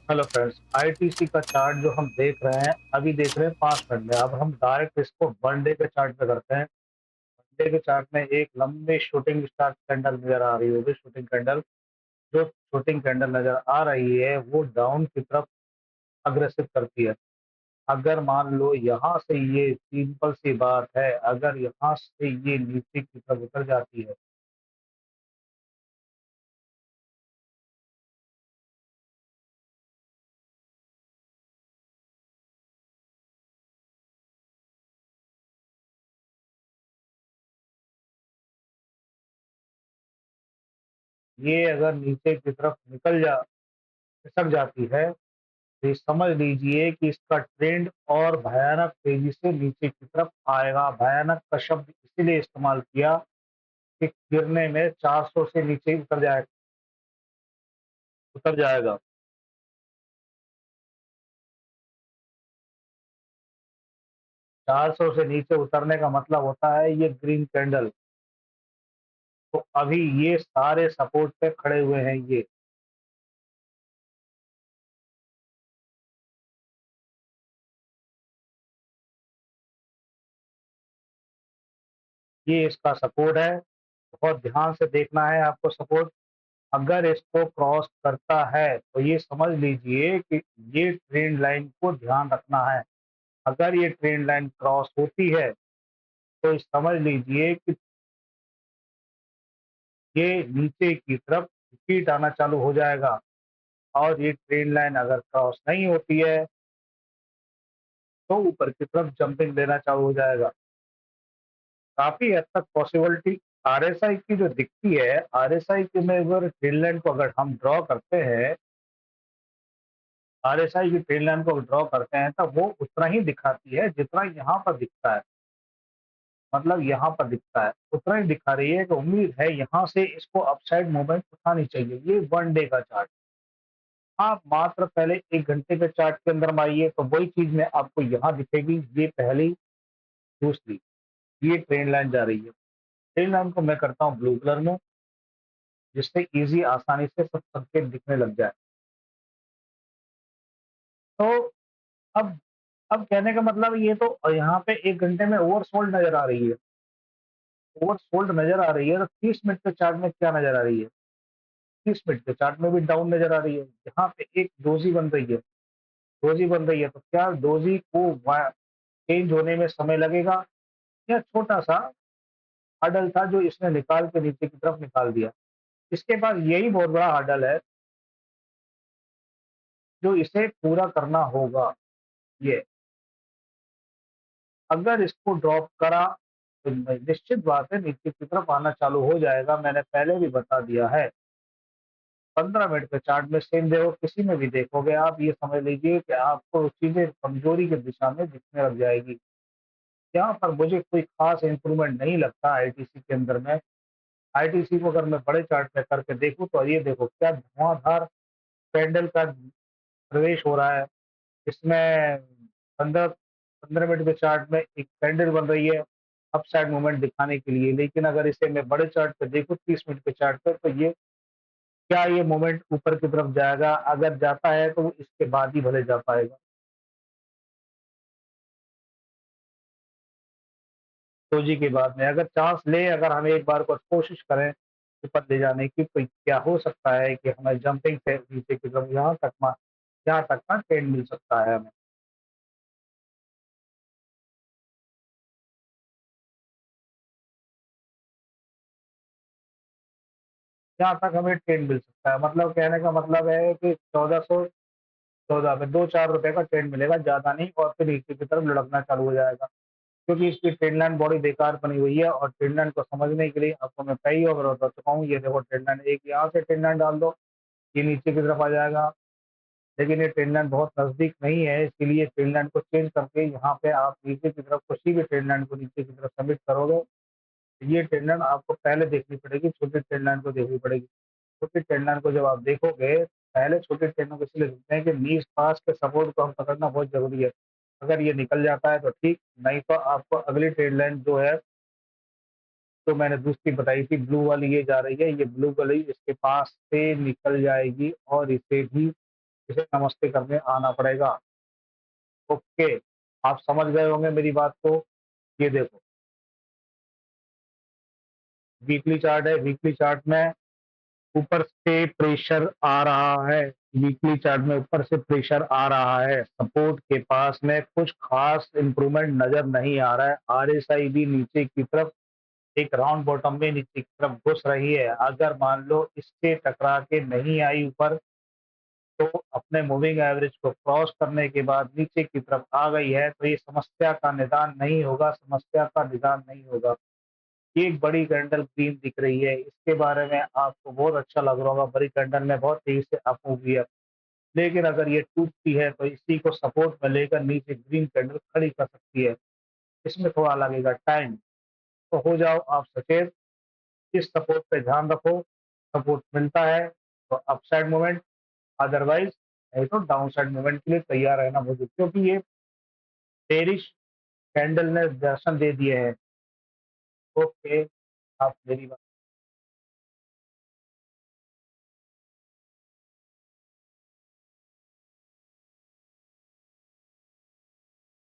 Hello friends, ITC का chart जो हम देख रहे हैं, अभी देख रहे हैं 5 मिनट में। अब हम डायरेक्ट इसको वन डे के चार्ट पे करते हैं। वन डे के चार्ट में एक लंबी शूटिंग स्टार कैंडल नज़र आ रही होगी, शूटिंग कैंडल। जो शूटिंग कैंडल नज़र आ रही है, वो डाउन की तरफ अग्रेसिव करती है। अगर मान लो यहाँ से ये सिंपल सी बात है, अगर यहाँ से ये नीचे की तरफ उतर जाती है, ये अगर नीचे की तरफ खिसक जाती है, तो ये समझ लीजिए कि इसका ट्रेंड और भयानक तेजी से नीचे की तरफ आएगा। भयानक का शब्द इसीलिए इस्तेमाल किया कि गिरने में 400 से नीचे उतर जाएगा। 400 से नीचे उतरने का मतलब होता है ये ग्रीन कैंडल। तो अभी ये सारे सपोर्ट पे खड़े हुए हैं। ये इसका सपोर्ट है। बहुत ध्यान से देखना है आपको सपोर्ट। अगर इसको क्रॉस करता है तो ये समझ लीजिए कि ये ट्रेंड लाइन को ध्यान रखना है। अगर ये ट्रेंड लाइन क्रॉस होती है तो समझ लीजिए कि ये नीचे की तरफ रिपीट आना चालू हो जाएगा। और ये ट्रेन लाइन अगर क्रॉस नहीं होती है तो ऊपर की तरफ जंपिंग देना चालू हो जाएगा। काफी हद तक पॉसिबिलिटी आरएसआई की जो दिखती है, आरएसआई के में अगर ट्रेन लाइन को अगर हम ड्रॉ करते हैं, आरएसआई की ट्रेन लाइन को ड्रॉ करते हैं, तो वो उतना ही दिखाती है जितना यहाँ पर दिखता है। मतलब यहाँ पर दिखता है उतना ही दिखा रही है कि उम्मीद है यहाँ से इसको अपसाइड मूवमेंट उठानी चाहिए। ये वन डे का चार्ट। आप मात्र पहले 1 घंटे के चार्ट के अंदर में आइए तो वही चीज़ में आपको यहाँ दिखेगी। ये पहली, दूसरी, ये ट्रेन लाइन जा रही है। ट्रेन लाइन को मैं करता हूँ ब्लू कलर में, जिससे ईज़ी आसानी से सब संकेत दिखने लग जाए। तो अब अब कहने का मतलब ये तो यहाँ पे 1 घंटे में ओवरसोल्ड नज़र आ रही है। ओवरसोल्ड नज़र आ रही है तो 30 मिनट के चार्ट में क्या नज़र आ रही है? 30 मिनट के चार्ट में भी डाउन नज़र आ रही है। यहाँ पे एक डोज़ी बन रही है। डोज़ी बन रही है तो क्या डोज़ी को वा चेंज होने में समय लगेगा? या छोटा-सा हर्डल था जो इसने निकाल के नीचे की तरफ निकाल दिया। इसके बाद यही बहुत बड़ा हर्डल है जो इसे पूरा करना होगा। ये अगर इसको ड्रॉप करा तो निश्चित बात है नीचे की तरफ आना चालू हो जाएगा। मैंने पहले भी बता दिया है। 15 मिनट के चार्ट में सेम देखो, किसी में भी देखोगे आप, ये समझ लीजिए कि आपको चीज़ें कमज़ोरी की दिशा में दिखने लग जाएगी। यहाँ पर मुझे कोई ख़ास इम्प्रूवमेंट नहीं लगता आईटीसी के अंदर में। आईटीसी को अगर मैं बड़े चार्ट में करके देखूँ तो ये देखो क्या धुआंधार कैंडल का प्रवेश हो रहा है। इसमें 15 15 मिनट के चार्ट में एक कैंडल बन रही है अपसाइड मूवमेंट दिखाने के लिए। लेकिन अगर इसे मैं बड़े चार्ट पे देखूँ 30 मिनट के चार्ट पे, तो ये क्या ये मूवमेंट ऊपर की तरफ जाएगा? अगर जाता है तो वो इसके बाद ही भले जा पाएगा। डोजी के बाद में अगर चांस ले, अगर हम एक बार को कोशिश करें ऊपर ले जाने की, तो क्या हो सकता है कि हमें जंपिंग से नीचे की तरफ यहाँ तक का ट्रेंड मिल सकता है हमें। यहाँ तक हमें ट्रेंड मिल सकता है। मतलब कहने का मतलब है कि 1414 में 2-4 रुपए का ट्रेंड मिलेगा, ज़्यादा नहीं, और फिर नीचे की तरफ लुढ़कना चालू हो जाएगा। क्योंकि इसकी ट्रेंड लाइन बड़ी बेकार बनी हुई है और ट्रेंड लाइन को समझने के लिए आपको मैं कई बार बता चुका हूँ। ये देखो ट्रेंड लाइन, एक यहाँ से ट्रेंड लाइन डाल दो, ये नीचे की तरफ आ जाएगा। लेकिन ये ट्रेन लाइन बहुत नज़दीक नहीं है, इसीलिए ट्रेन लाइन को चेंज करके यहाँ पे आप नीचे की तरफ किसी भी ट्रेन लाइन को नीचे की तरफ सबमिट करोगे, तो ये ट्रेन लाइन आपको पहले देखनी पड़ेगी, छोटी ट्रेन लाइन को देखनी पड़ेगी। छोटी ट्रेन लाइन को जब आप देखोगे, पहले छोटी ट्रेनों को इसलिए देखते हैं कि नीज पास के सपोर्ट को हम पकड़ना बहुत ज़रूरी है। अगर ये निकल जाता है तो ठीक, नहीं तो आपको अगली ट्रेन लाइन जो है, जो मैंने दूसरी बताई थी ब्लू वाली, ये जा रही है, ये ब्लू वाली इसके पास से निकल जाएगी और इसे भी इसे नमस्ते करने आना पड़ेगा। ओके, आप समझ गए होंगे मेरी बात को। ये देखो, वीकली चार्ट है, वीकली चार्ट में ऊपर से प्रेशर आ रहा है, वीकली चार्ट में ऊपर से प्रेशर आ रहा है, सपोर्ट के पास में कुछ खास इंप्रूवमेंट नज़र नहीं आ रहा है, आरएसआई भी नीचे की तरफ एक राउंड बॉटम में नीचे की तरफ घुस रही है। अगर मान लो इससे टकरा के नहीं आई ऊपर, तो अपने मूविंग एवरेज को क्रॉस करने के बाद नीचे की तरफ आ गई है, तो ये समस्या का निदान नहीं होगा, समस्या का निदान नहीं होगा। ये एक बड़ी कैंडल ग्रीन दिख रही है, इसके बारे में आपको बहुत अच्छा लग रहा होगा, बड़ी कैंडल में बहुत तेज़ी से अप मूवी है। लेकिन अगर ये टूटती है, तो इसी को सपोर्ट में लेकर नीचे ग्रीन कैंडल खड़ी कर सकती है। इसमें थोड़ा लगेगा टाइम, तो हो जाओ आप सचेत, इस सपोर्ट पे ध्यान रखो, सपोर्ट मिलता है तो अपसाइड मूवमेंट, अदरवाइज़ नहीं तो डाउनसाइड मूवमेंट के लिए तैयार रहना मुझे, क्योंकि ये बेयरिश कैंडल ने दर्शन दे दिए हैं। ओके, आप मेरी बात